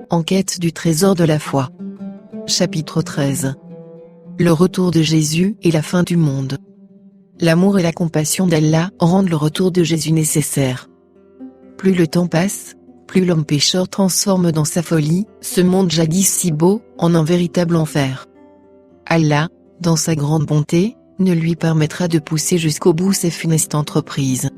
En quête du trésor de la foi. Chapitre 13. Le retour de Jésus et la fin du monde. L'amour et la compassion d'Allah rendent le retour de Jésus nécessaire. Plus le temps passe, plus l'homme pécheur transforme dans sa folie ce monde jadis si beau en un véritable enfer. Allah, dans sa grande bonté, ne lui permettra de pousser jusqu'au bout ses funestes entreprises.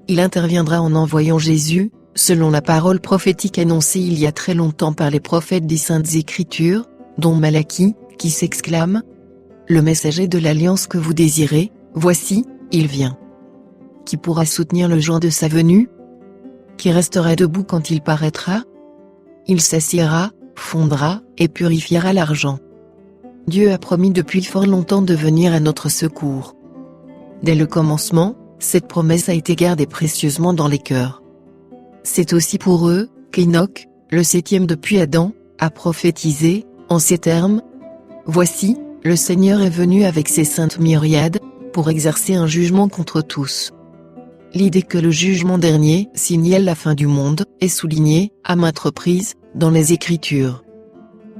Il interviendra en envoyant Jésus, selon la parole prophétique annoncée il y a très longtemps par les prophètes des Saintes Écritures, dont Malachie, qui s'exclame « Le messager de l'alliance que vous désirez, voici, il vient. Qui pourra soutenir le jour de sa venue? Qui restera debout quand il paraîtra? Il s'assiera, fondra, et purifiera l'argent. Dieu a promis depuis fort longtemps de venir à notre secours. Dès le commencement, cette promesse a été gardée précieusement dans les cœurs. C'est aussi pour eux qu'Enoch, le 7e depuis Adam, a prophétisé, en ces termes: « Voici, le Seigneur est venu avec ses saintes myriades, pour exercer un jugement contre tous. » L'idée que le jugement dernier signale la fin du monde est soulignée, à maintes reprises, dans les Écritures.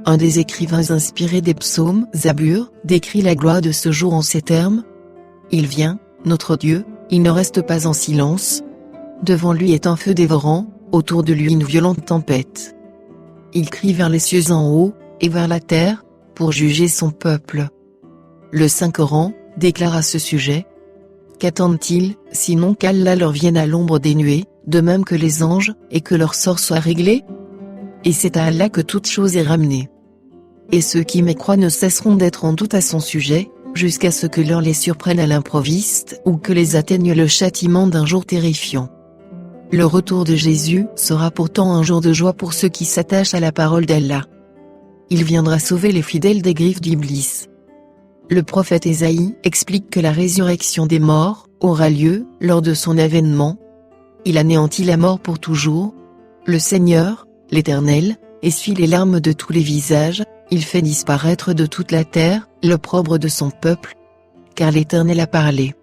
Un des écrivains inspirés des psaumes, Zabur, décrit la gloire de ce jour en ces termes: « Il vient, notre Dieu, il ne reste pas en silence. Devant lui est un feu dévorant, autour de lui une violente tempête. Il crie vers les cieux en haut, et vers la terre, pour juger son peuple. » Le Saint-Coran déclare à ce sujet: « Qu'attendent-ils, sinon qu'Allah leur vienne à l'ombre des nuées, de même que les anges, et que leur sort soit réglé? Et c'est à Allah que toute chose est ramenée. Et ceux qui mécroient ne cesseront d'être en doute à son sujet, jusqu'à ce que l'heure les surprenne à l'improviste ou que les atteigne le châtiment d'un jour terrifiant. » Le retour de Jésus sera pourtant un jour de joie pour ceux qui s'attachent à la parole d'Allah. Il viendra sauver les fidèles des griffes d'Iblis. Le prophète Ésaïe explique que la résurrection des morts aura lieu lors de son avènement. Il anéantit la mort pour toujours. Le Seigneur, l'Éternel, essuie les larmes de tous les visages, il fait disparaître de toute la terre l'opprobre de son peuple, car l'Éternel a parlé.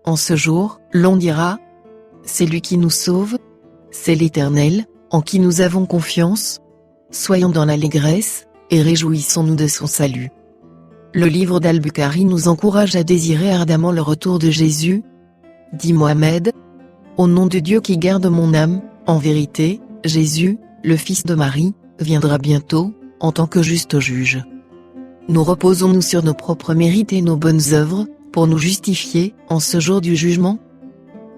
En ce jour, l'on dira: c'est lui qui nous sauve, c'est l'Éternel, en qui nous avons confiance. Soyons dans l'allégresse, et réjouissons-nous de son salut. Le livre d'Al-Bukhari nous encourage à désirer ardemment le retour de Jésus. Dit Mohammed: au nom de Dieu qui garde mon âme, en vérité, Jésus, le fils de Marie, viendra bientôt, en tant que juste juge. Nous reposons-nous sur nos propres mérites et nos bonnes œuvres, pour nous justifier, en ce jour du jugement?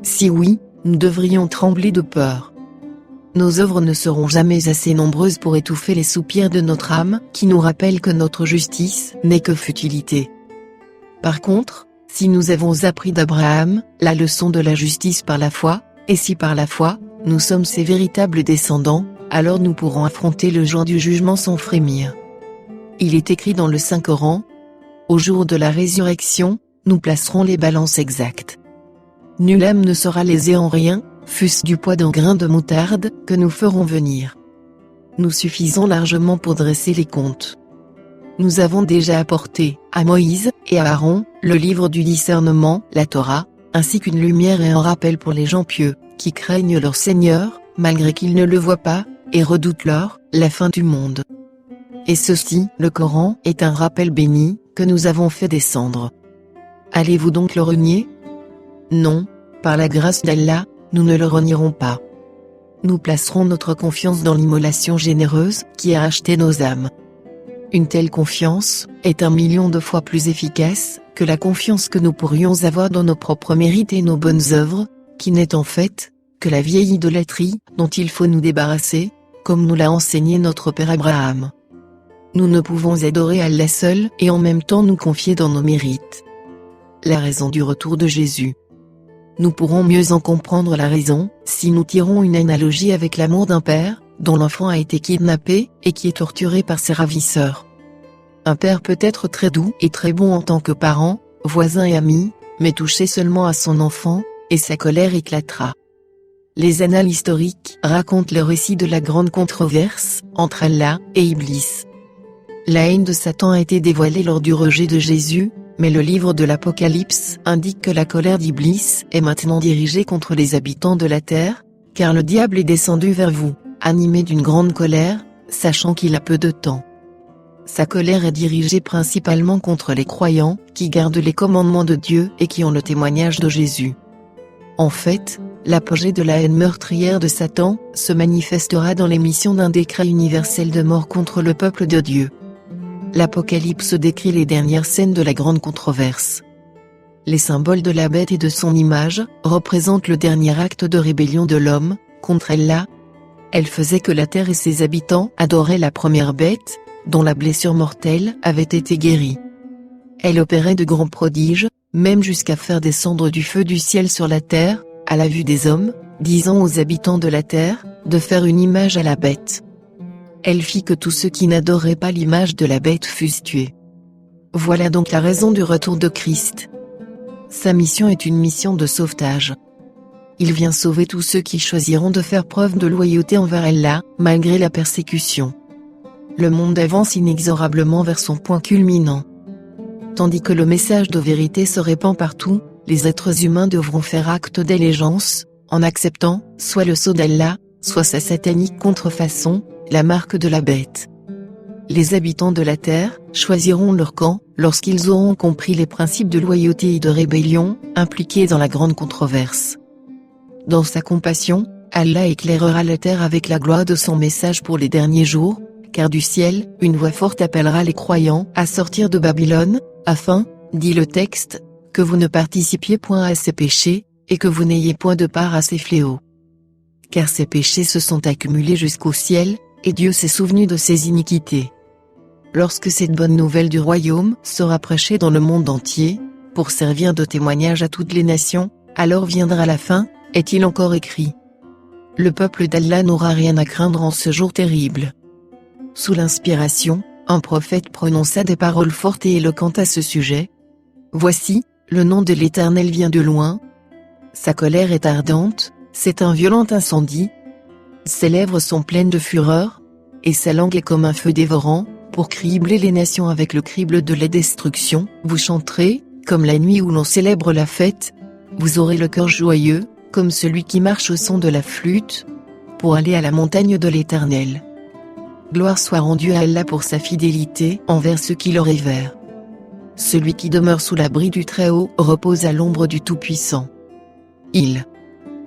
Si oui, nous devrions trembler de peur. Nos œuvres ne seront jamais assez nombreuses pour étouffer les soupirs de notre âme, qui nous rappellent que notre justice n'est que futilité. Par contre, si nous avons appris d'Abraham, la leçon de la justice par la foi, et si par la foi, nous sommes ses véritables descendants, alors nous pourrons affronter le jour du jugement sans frémir. Il est écrit dans le Saint-Coran: au jour de la résurrection, nous placerons les balances exactes. Nulle âme ne sera lésée en rien, fût-ce du poids d'un grain de moutarde, que nous ferons venir. Nous suffisons largement pour dresser les comptes. Nous avons déjà apporté, à Moïse, et à Aaron, le livre du discernement, la Torah, ainsi qu'une lumière et un rappel pour les gens pieux, qui craignent leur Seigneur, malgré qu'ils ne le voient pas, et redoutent la fin du monde. Et ceci, le Coran, est un rappel béni, que nous avons fait descendre. Allez-vous donc le renier? Non, par la grâce d'Allah, nous ne le renierons pas. Nous placerons notre confiance dans l'immolation généreuse, qui a racheté nos âmes. Une telle confiance, est 1 million de fois plus efficace, que la confiance que nous pourrions avoir dans nos propres mérites et nos bonnes œuvres, qui n'est en fait, que la vieille idolâtrie, dont il faut nous débarrasser, comme nous l'a enseigné notre père Abraham. Nous ne pouvons adorer Allah seul, et en même temps nous confier dans nos mérites. La raison du retour de Jésus. Nous pourrons mieux en comprendre la raison, si nous tirons une analogie avec l'amour d'un père, dont l'enfant a été kidnappé, et qui est torturé par ses ravisseurs. Un père peut être très doux et très bon en tant que parent, voisin et ami, mais touché seulement à son enfant, et sa colère éclatera. Les annales historiques racontent le récit de la grande controverse, entre Allah et Iblis. La haine de Satan a été dévoilée lors du rejet de Jésus, mais le livre de l'Apocalypse indique que la colère d'Iblis est maintenant dirigée contre les habitants de la terre, car le diable est descendu vers vous, animé d'une grande colère, sachant qu'il a peu de temps. Sa colère est dirigée principalement contre les croyants, qui gardent les commandements de Dieu et qui ont le témoignage de Jésus. En fait, l'apogée de la haine meurtrière de Satan se manifestera dans l'émission d'un décret universel de mort contre le peuple de Dieu. L'Apocalypse décrit les dernières scènes de la grande controverse. Les symboles de la bête et de son image représentent le dernier acte de rébellion de l'homme contre Allah. Elle faisait que la terre et ses habitants adoraient la première bête, dont la blessure mortelle avait été guérie. Elle opérait de grands prodiges, même jusqu'à faire descendre du feu du ciel sur la terre, à la vue des hommes, disant aux habitants de la terre, de faire une image à la bête. Elle fit que tous ceux qui n'adoraient pas l'image de la bête fussent tués. Voilà donc la raison du retour de Christ. Sa mission est une mission de sauvetage. Il vient sauver tous ceux qui choisiront de faire preuve de loyauté envers Allah, malgré la persécution. Le monde avance inexorablement vers son point culminant. Tandis que le message de vérité se répand partout, les êtres humains devront faire acte d'allégeance, en acceptant, soit le sceau d'Allah, soit sa satanique contrefaçon, la marque de la bête. Les habitants de la terre choisiront leur camp, lorsqu'ils auront compris les principes de loyauté et de rébellion, impliqués dans la grande controverse. Dans sa compassion, Allah éclairera la terre avec la gloire de son message pour les derniers jours, car du ciel, une voix forte appellera les croyants à sortir de Babylone, afin, dit le texte, que vous ne participiez point à ces péchés, et que vous n'ayez point de part à ces fléaux. Car ces péchés se sont accumulés jusqu'au ciel, et Dieu s'est souvenu de ces iniquités. Lorsque cette bonne nouvelle du royaume sera prêchée dans le monde entier, pour servir de témoignage à toutes les nations, alors viendra la fin, est-il encore écrit. Le peuple d'Allah n'aura rien à craindre en ce jour terrible. Sous l'inspiration, un prophète prononça des paroles fortes et éloquentes à ce sujet. Voici, le nom de l'Éternel vient de loin. Sa colère est ardente, c'est un violent incendie. Ses lèvres sont pleines de fureur, et sa langue est comme un feu dévorant, pour cribler les nations avec le crible de la destruction. Vous chanterez, comme la nuit où l'on célèbre la fête. Vous aurez le cœur joyeux, comme celui qui marche au son de la flûte, pour aller à la montagne de l'Éternel. Gloire soit rendue à Allah pour sa fidélité envers ceux qui le révèrent. Celui qui demeure sous l'abri du Très-Haut repose à l'ombre du Tout-Puissant. Il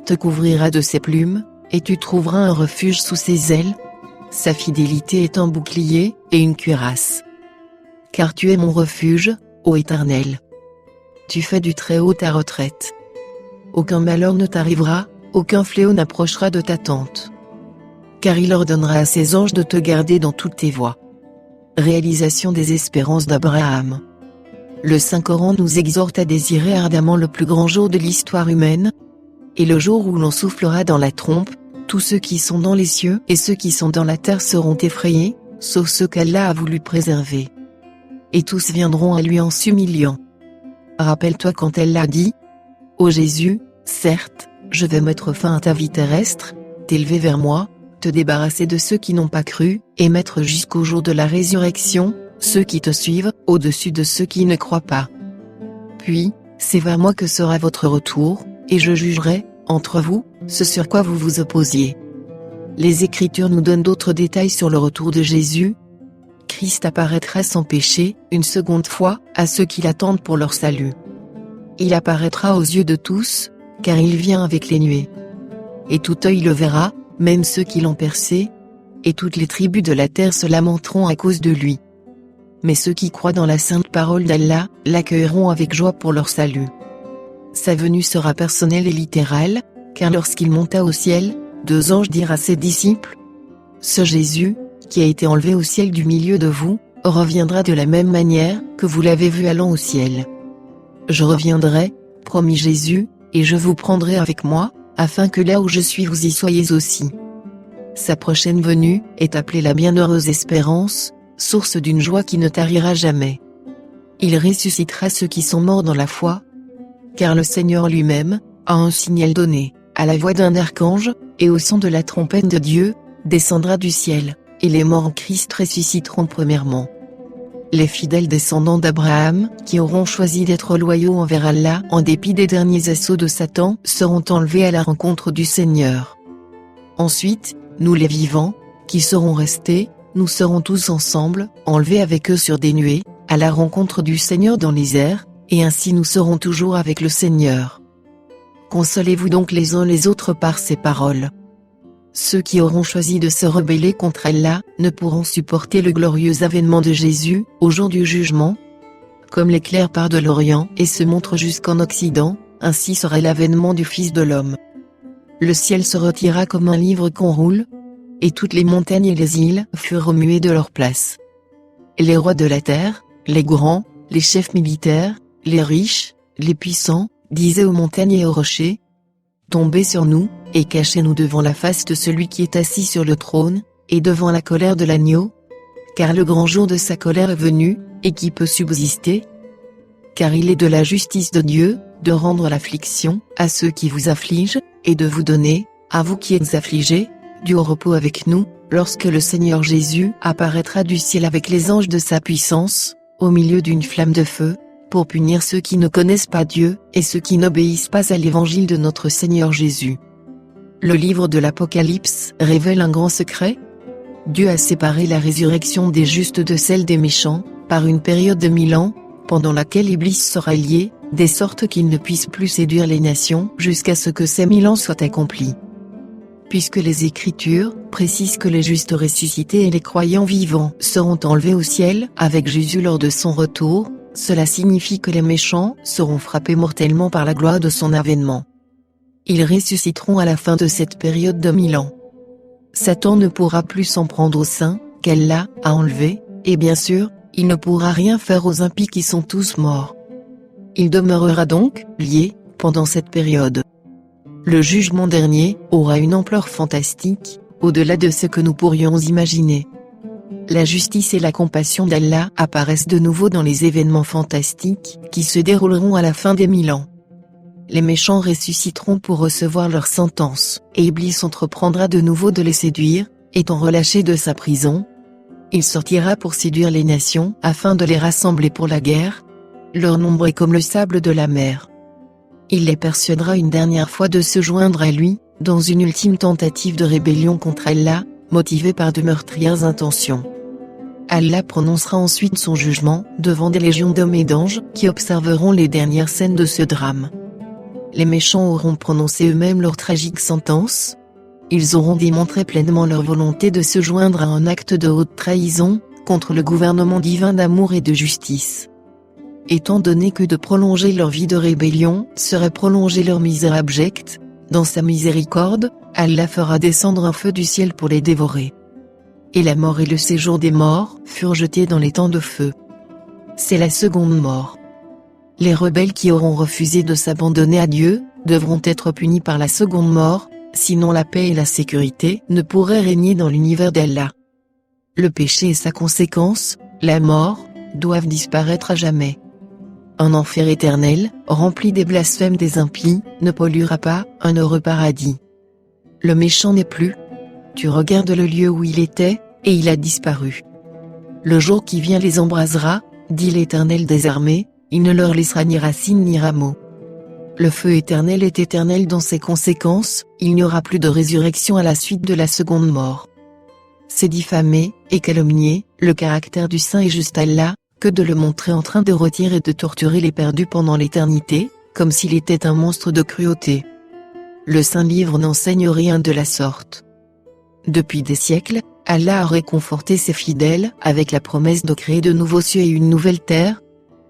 te couvrira de ses plumes, et tu trouveras un refuge sous ses ailes. Sa fidélité est un bouclier et une cuirasse. Car tu es mon refuge, ô Éternel. Tu fais du Très-Haut ta retraite. Aucun malheur ne t'arrivera, aucun fléau n'approchera de ta tente. Car il ordonnera à ses anges de te garder dans toutes tes voies. Réalisation des espérances d'Abraham. Le Saint-Coran nous exhorte à désirer ardemment le plus grand jour de l'histoire humaine, et le jour où l'on soufflera dans la trompe, tous ceux qui sont dans les cieux et ceux qui sont dans la terre seront effrayés, sauf ceux qu'Allah a voulu préserver. Et tous viendront à lui en s'humiliant. Rappelle-toi quand elle l'a dit, « Ô Jésus, certes, je vais mettre fin à ta vie terrestre, t'élever vers moi, te débarrasser de ceux qui n'ont pas cru, et mettre jusqu'au jour de la résurrection, ceux qui te suivent, au-dessus de ceux qui ne croient pas. Puis, c'est vers moi que sera votre retour, et je jugerai, entre vous, ce sur quoi vous vous opposiez. » Les Écritures nous donnent d'autres détails sur le retour de Jésus. Christ apparaîtra sans péché, une seconde fois, à ceux qui l'attendent pour leur salut. Il apparaîtra aux yeux de tous, car il vient avec les nuées. Et tout œil le verra, même ceux qui l'ont percé, et toutes les tribus de la terre se lamenteront à cause de lui. Mais ceux qui croient dans la sainte parole d'Allah, l'accueilleront avec joie pour leur salut. Sa venue sera personnelle et littérale, car lorsqu'il monta au ciel, 2 anges dirent à ses disciples, « Ce Jésus, qui a été enlevé au ciel du milieu de vous, reviendra de la même manière que vous l'avez vu allant au ciel. Je reviendrai, promit Jésus, et je vous prendrai avec moi, afin que là où je suis vous y soyez aussi. » Sa prochaine venue est appelée la bienheureuse espérance, source d'une joie qui ne tarira jamais. Il ressuscitera ceux qui sont morts dans la foi, car le Seigneur lui-même a un signal donné, à la voix d'un archange, et au son de la trompette de Dieu, descendra du ciel, et les morts en Christ ressusciteront premièrement. Les fidèles descendants d'Abraham, qui auront choisi d'être loyaux envers Allah en dépit des derniers assauts de Satan, seront enlevés à la rencontre du Seigneur. Ensuite, nous les vivants, qui serons restés, nous serons tous ensemble, enlevés avec eux sur des nuées, à la rencontre du Seigneur dans les airs, et ainsi nous serons toujours avec le Seigneur. Consolez-vous donc les uns les autres par ces paroles. Ceux qui auront choisi de se rebeller contre Allah, ne pourront supporter le glorieux avènement de Jésus, au jour du jugement. Comme l'éclair part de l'Orient et se montre jusqu'en Occident, ainsi sera l'avènement du Fils de l'homme. Le ciel se retira comme un livre qu'on roule, et toutes les montagnes et les îles furent remuées de leur place. Les rois de la terre, les grands, les chefs militaires, les riches, les puissants, disaient aux montagnes et aux rochers, « Tombez sur nous, et cachez-nous devant la face de celui qui est assis sur le trône, et devant la colère de l'agneau, car le grand jour de sa colère est venu, et qui peut subsister? Car il est de la justice de Dieu, de rendre l'affliction à ceux qui vous affligent, et de vous donner, à vous qui êtes affligés, du repos avec nous, lorsque le Seigneur Jésus apparaîtra du ciel avec les anges de sa puissance, au milieu d'une flamme de feu, pour punir ceux qui ne connaissent pas Dieu, et ceux qui n'obéissent pas à l'évangile de notre Seigneur Jésus. Le livre de l'Apocalypse révèle un grand secret. Dieu a séparé la résurrection des justes de celle des méchants, par une période de 1000 ans, pendant laquelle Iblis sera lié, de sorte qu'il ne puisse plus séduire les nations jusqu'à ce que ces 1000 ans soient accomplis. Puisque les Écritures précisent que les justes ressuscités et les croyants vivants seront enlevés au ciel avec Jésus lors de son retour, cela signifie que les méchants seront frappés mortellement par la gloire de son avènement. Ils ressusciteront à la fin de cette période de 1000 ans. Satan ne pourra plus s'en prendre aux saints, qu'Allah a enlevés, et bien sûr, il ne pourra rien faire aux impies qui sont tous morts. Il demeurera donc lié pendant cette période. Le jugement dernier aura une ampleur fantastique, au-delà de ce que nous pourrions imaginer. La justice et la compassion d'Allah apparaissent de nouveau dans les événements fantastiques qui se dérouleront à la fin des 1000 ans. Les méchants ressusciteront pour recevoir leur sentence, et Iblis entreprendra de nouveau de les séduire, étant relâché de sa prison. Il sortira pour séduire les nations afin de les rassembler pour la guerre. Leur nombre est comme le sable de la mer. Il les persuadera une dernière fois de se joindre à lui, dans une ultime tentative de rébellion contre Allah, motivée par de meurtrières intentions. Allah prononcera ensuite son jugement devant des légions d'hommes et d'anges qui observeront les dernières scènes de ce drame. Les méchants auront prononcé eux-mêmes leur tragique sentence. Ils auront démontré pleinement leur volonté de se joindre à un acte de haute trahison, contre le gouvernement divin d'amour et de justice. Étant donné que de prolonger leur vie de rébellion serait prolonger leur misère abjecte, dans sa miséricorde, Allah fera descendre un feu du ciel pour les dévorer. Et la mort et le séjour des morts furent jetés dans les temps de feu. C'est la seconde mort. Les rebelles qui auront refusé de s'abandonner à Dieu, devront être punis par la seconde mort, sinon la paix et la sécurité ne pourraient régner dans l'univers d'Allah. Le péché et sa conséquence, la mort, doivent disparaître à jamais. Un enfer éternel, rempli des blasphèmes des impies, ne polluera pas un heureux paradis. Le méchant n'est plus. Tu regardes le lieu où il était, et il a disparu. Le jour qui vient les embrasera, dit l'Éternel des armées, il ne leur laissera ni racines ni rameaux. Le feu éternel est éternel dans ses conséquences, il n'y aura plus de résurrection à la suite de la seconde mort. C'est diffamer, et calomnier, le caractère du saint et juste Allah, que de le montrer en train de retirer et de torturer les perdus pendant l'éternité, comme s'il était un monstre de cruauté. Le Saint Livre n'enseigne rien de la sorte. Depuis des siècles, Allah a réconforté ses fidèles avec la promesse de créer de nouveaux cieux et une nouvelle terre.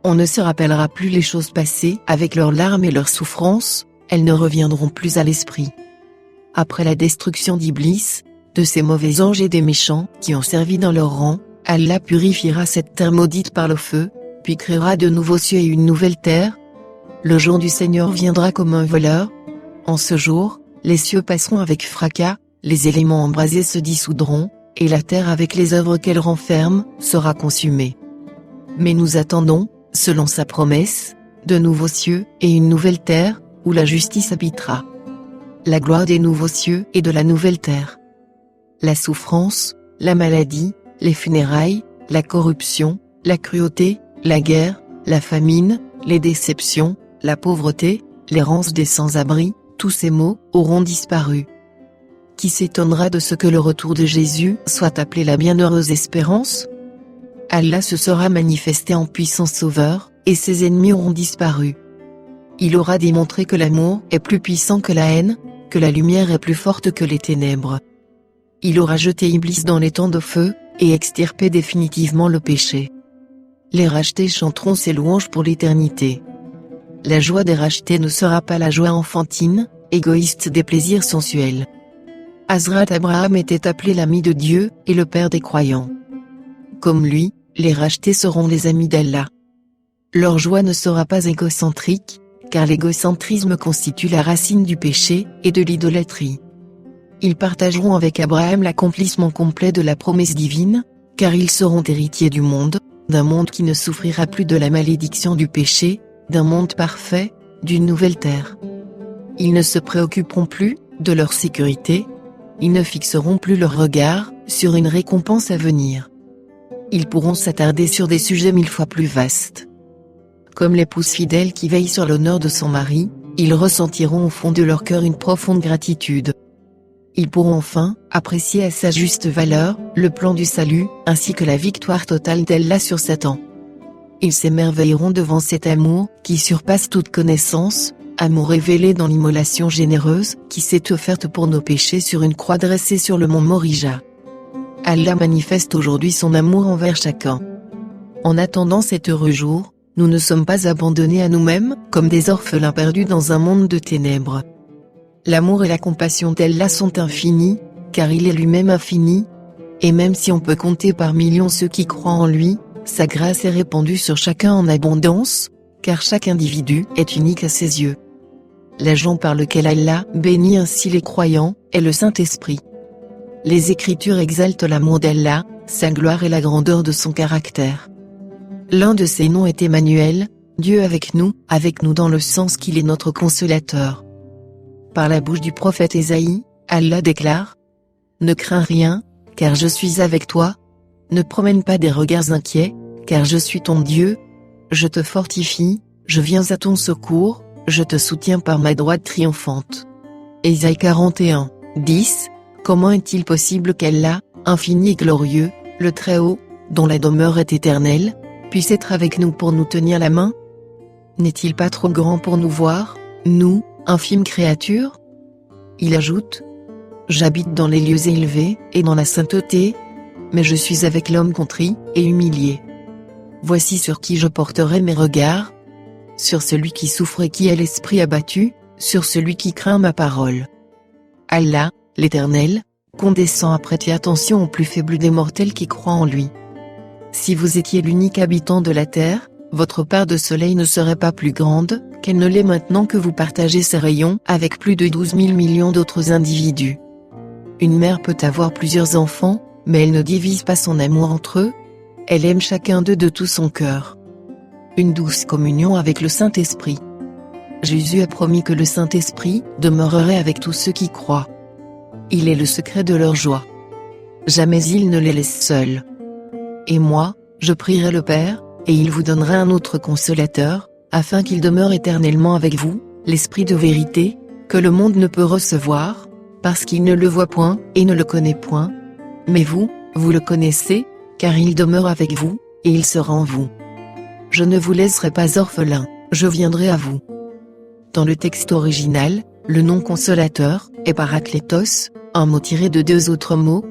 On ne se rappellera plus les choses passées avec leurs larmes et leurs souffrances, elles ne reviendront plus à l'esprit. Après la destruction d'Iblis, de ces mauvais anges et des méchants qui ont servi dans leur rang, Allah purifiera cette terre maudite par le feu, puis créera de nouveaux cieux et une nouvelle terre. Le jour du Seigneur viendra comme un voleur. En ce jour, les cieux passeront avec fracas, les éléments embrasés se dissoudront, et la terre avec les œuvres qu'elle renferme, sera consumée. Mais nous attendons, selon sa promesse, de nouveaux cieux et une nouvelle terre, où la justice habitera. La gloire des nouveaux cieux et de la nouvelle terre. La souffrance, la maladie, les funérailles, la corruption, la cruauté, la guerre, la famine, les déceptions, la pauvreté, l'errance des sans-abri, tous ces maux auront disparu. qui s'étonnera de ce que le retour de Jésus soit appelé la bienheureuse espérance? Allah se sera manifesté en puissant sauveur, et ses ennemis auront disparu. Il aura démontré que l'amour est plus puissant que la haine, que la lumière est plus forte que les ténèbres. Il aura jeté Iblis dans les temps de feu, et extirpé définitivement le péché. Les rachetés chanteront ses louanges pour l'éternité. La joie des rachetés ne sera pas la joie enfantine, égoïste des plaisirs sensuels. Hazrat Abraham était appelé l'ami de Dieu, et le père des croyants. Comme lui, les rachetés seront les amis d'Allah. Leur joie ne sera pas égocentrique, car l'égocentrisme constitue la racine du péché, et de l'idolâtrie. Ils partageront avec Abraham l'accomplissement complet de la promesse divine, car ils seront héritiers du monde, d'un monde qui ne souffrira plus de la malédiction du péché, d'un monde parfait, d'une nouvelle terre. Ils ne se préoccuperont plus de leur sécurité, ils ne fixeront plus leur regard sur une récompense à venir. Ils pourront s'attarder sur des sujets 1000 fois plus vastes. Comme l'épouse fidèle qui veille sur l'honneur de son mari, ils ressentiront au fond de leur cœur une profonde gratitude. Ils pourront enfin apprécier à sa juste valeur le plan du salut, ainsi que la victoire totale d'Allah sur Satan. Ils s'émerveilleront devant cet amour qui surpasse toute connaissance, amour révélé dans l'immolation généreuse qui s'est offerte pour nos péchés sur une croix dressée sur le mont Morija. Allah manifeste aujourd'hui son amour envers chacun. En attendant cet heureux jour, nous ne sommes pas abandonnés à nous-mêmes, comme des orphelins perdus dans un monde de ténèbres. L'amour et la compassion d'Allah sont infinis, car il est lui-même infini, et même si on peut compter par millions ceux qui croient en lui, sa grâce est répandue sur chacun en abondance, car chaque individu est unique à ses yeux. L'agent par lequel Allah bénit ainsi les croyants est le Saint-Esprit. Les Écritures exaltent l'amour d'Allah, sa gloire et la grandeur de son caractère. L'un de ses noms est Emmanuel, Dieu avec nous dans le sens qu'il est notre consolateur. Par la bouche du prophète Ésaïe, Allah déclare « Ne crains rien, car je suis avec toi. Ne promène pas des regards inquiets, car je suis ton Dieu. Je te fortifie, je viens à ton secours, je te soutiens par ma droite triomphante. » Ésaïe 41, 10. Comment est-il possible qu'Allah, infini et glorieux, le Très-Haut, dont la demeure est éternelle, puisse être avec nous pour nous tenir la main? N'est-il pas trop grand pour nous voir, nous, infimes créatures? Il ajoute « J'habite dans les lieux élevés et dans la sainteté, mais je suis avec l'homme contrit et humilié. Voici sur qui je porterai mes regards, sur celui qui souffre et qui a l'esprit abattu, sur celui qui craint ma parole. » Allah, l'Éternel, condescend à prêter attention aux plus faibles des mortels qui croient en lui. Si vous étiez l'unique habitant de la terre, votre part de soleil ne serait pas plus grande qu'elle ne l'est maintenant que vous partagez ses rayons avec plus de 12 000 millions d'autres individus. Une mère peut avoir plusieurs enfants, mais elle ne divise pas son amour entre eux, elle aime chacun d'eux de tout son cœur. Une douce communion avec le Saint-Esprit. Jésus a promis que le Saint-Esprit demeurerait avec tous ceux qui croient. Il est le secret de leur joie. Jamais il ne les laisse seuls. Et moi, je prierai le Père, et il vous donnera un autre consolateur, afin qu'il demeure éternellement avec vous, l'Esprit de vérité, que le monde ne peut recevoir, parce qu'il ne le voit point et ne le connaît point. Mais vous, vous le connaissez, car il demeure avec vous, et il sera en vous. Je ne vous laisserai pas orphelins, je viendrai à vous. Dans le texte original, le nom consolateur est Paraklétos, un mot tiré de deux autres mots.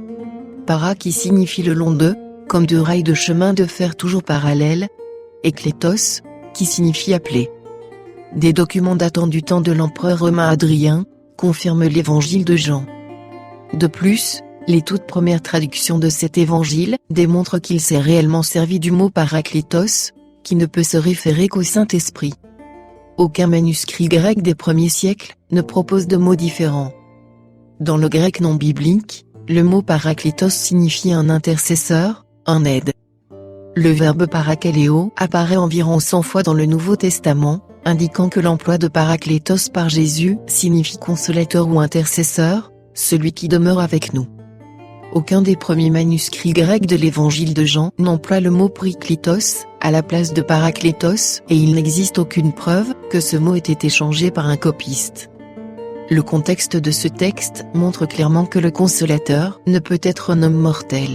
Para qui signifie le long de, comme deux rails de chemin de fer toujours parallèles, et Klétos, qui signifie appeler. Des documents datant du temps de l'empereur romain Adrien, confirment l'évangile de Jean. De plus, les toutes premières traductions de cet évangile démontrent qu'il s'est réellement servi du mot Paraklétos, qui ne peut se référer qu'au Saint-Esprit. Aucun manuscrit grec des premiers siècles ne propose de mots différents. Dans le grec non biblique, le mot Paraklétos signifie un intercesseur, un aide. Le verbe parakaleo apparaît environ 100 fois dans le Nouveau Testament, indiquant que l'emploi de Paraklétos par Jésus signifie consolateur ou intercesseur, celui qui demeure avec nous. Aucun des premiers manuscrits grecs de l'évangile de Jean n'emploie le mot priklétos à la place de Paraklétos, et il n'existe aucune preuve que ce mot ait été changé par un copiste. Le contexte de ce texte montre clairement que le consolateur ne peut être un homme mortel.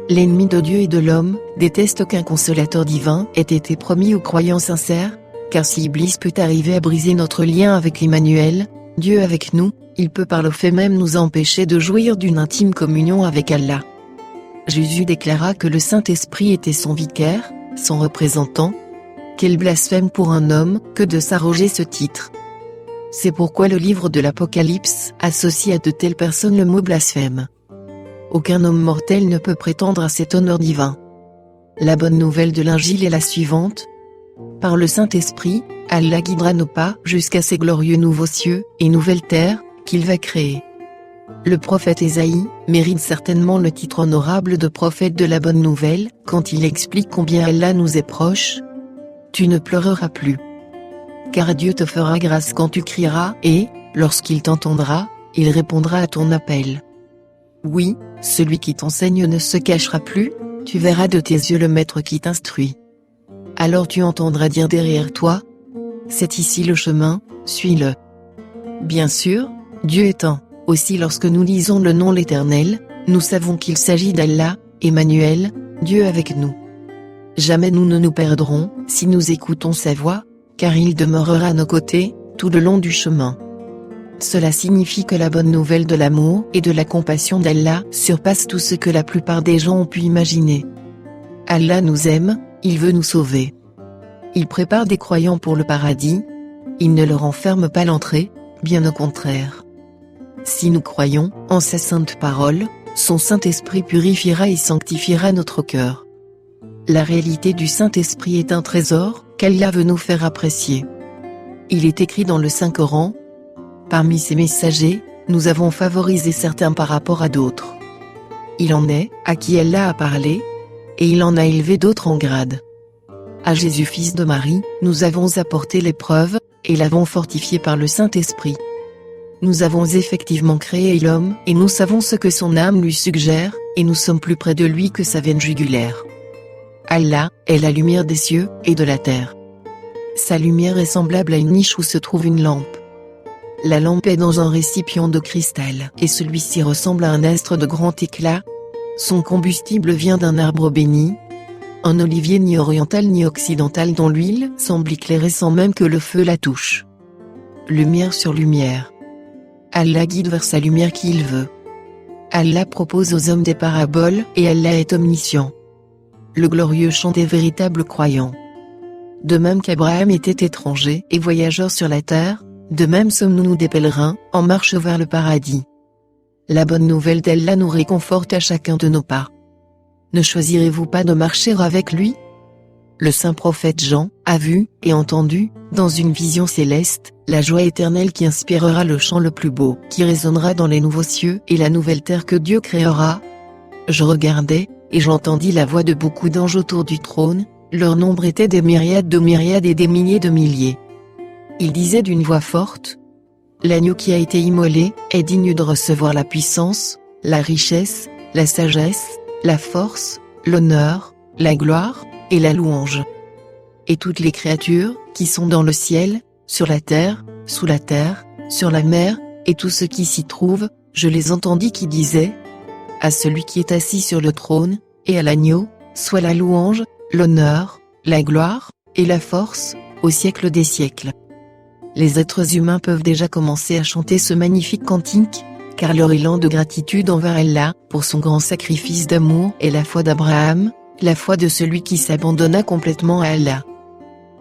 L'ennemi de Dieu et de l'homme déteste qu'un consolateur divin ait été promis aux croyants sincères, car si Iblis peut arriver à briser notre lien avec Emmanuel, Dieu avec nous, il peut par le fait même nous empêcher de jouir d'une intime communion avec Allah. Jésus déclara que le Saint-Esprit était son vicaire, son représentant. Quel blasphème pour un homme que de s'arroger ce titre. C'est pourquoi le livre de l'Apocalypse associe à de telles personnes le mot blasphème. Aucun homme mortel ne peut prétendre à cet honneur divin. La bonne nouvelle de l'Injil est la suivante. Par le Saint-Esprit, Allah guidera nos pas jusqu'à ces glorieux nouveaux cieux et nouvelles terres qu'il va créer. Le prophète Ésaïe mérite certainement le titre honorable de prophète de la bonne nouvelle quand il explique combien Allah nous est proche. Tu ne pleureras plus. Car Dieu te fera grâce quand tu crieras et, lorsqu'il t'entendra, il répondra à ton appel. Oui, celui qui t'enseigne ne se cachera plus, tu verras de tes yeux le maître qui t'instruit. Alors tu entendras dire derrière toi, c'est ici le chemin, suis-le. Bien sûr, Dieu est un. Aussi lorsque nous lisons le nom l'Éternel, nous savons qu'il s'agit d'Allah, Emmanuel, Dieu avec nous. Jamais nous ne nous perdrons, si nous écoutons sa voix, car il demeurera à nos côtés, tout le long du chemin. Cela signifie que la bonne nouvelle de l'amour et de la compassion d'Allah surpasse tout ce que la plupart des gens ont pu imaginer. Allah nous aime, il veut nous sauver. Il prépare des croyants pour le paradis, il ne leur enferme pas l'entrée, bien au contraire. Si nous croyons en sa sainte parole, son Saint-Esprit purifiera et sanctifiera notre cœur. La réalité du Saint-Esprit est un trésor qu'Allah veut nous faire apprécier. Il est écrit dans le Saint-Coran. Parmi ses messagers, nous avons favorisé certains par rapport à d'autres. Il en est à qui Allah a parlé, et il en a élevé d'autres en grade. À Jésus fils de Marie, nous avons apporté l'épreuve, et l'avons fortifié par le Saint-Esprit. Nous avons effectivement créé l'homme et nous savons ce que son âme lui suggère, et nous sommes plus près de lui que sa veine jugulaire. Allah est la lumière des cieux et de la terre. Sa lumière est semblable à une niche où se trouve une lampe. La lampe est dans un récipient de cristal et celui-ci ressemble à un astre de grand éclat. Son combustible vient d'un arbre béni, un olivier ni oriental ni occidental dont l'huile semble éclairer sans même que le feu la touche. Lumière sur lumière. Allah guide vers sa lumière qui il veut. Allah propose aux hommes des paraboles et Allah est omniscient. Le glorieux chant des véritables croyants. De même qu'Abraham était étranger et voyageur sur la terre, de même sommes-nous des pèlerins, en marche vers le paradis. La bonne nouvelle d'Allah nous réconforte à chacun de nos pas. Ne choisirez-vous pas de marcher avec lui? Le saint prophète Jean a vu et entendu, dans une vision céleste, la joie éternelle qui inspirera le chant le plus beau, qui résonnera dans les nouveaux cieux et la nouvelle terre que Dieu créera. Je regardais, et j'entendis la voix de beaucoup d'anges autour du trône, leur nombre était des myriades de myriades et des milliers de milliers. Ils disaient d'une voix forte, l'agneau qui a été immolé est digne de recevoir la puissance, la richesse, la sagesse, la force, l'honneur, la gloire, et la louange. Et toutes les créatures, qui sont dans le ciel, sur la terre, sous la terre, sur la mer, et tout ce qui s'y trouve, je les entendis qui disaient, à celui qui est assis sur le trône, et à l'agneau, soit la louange, l'honneur, la gloire, et la force, au siècle des siècles. Les êtres humains peuvent déjà commencer à chanter ce magnifique cantique, car leur élan de gratitude envers Allah, pour son grand sacrifice d'amour est la foi d'Abraham, la foi de celui qui s'abandonna complètement à Allah.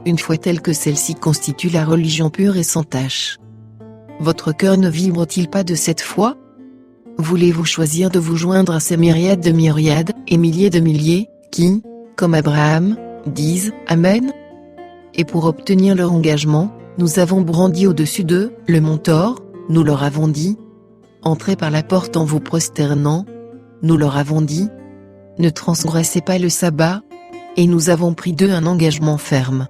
Une foi telle que celle-ci constitue la religion pure et sans tache. Votre cœur ne vibre-t-il pas de cette foi? Voulez-vous choisir de vous joindre à ces myriades de myriades, et milliers de milliers, qui, comme Abraham, disent « Amen » Et pour obtenir leur engagement, nous avons brandi au-dessus d'eux, le mont Thor, nous leur avons dit « Entrez par la porte en vous prosternant », nous leur avons dit « Ne transgressez pas le sabbat », et nous avons pris d'eux un engagement ferme.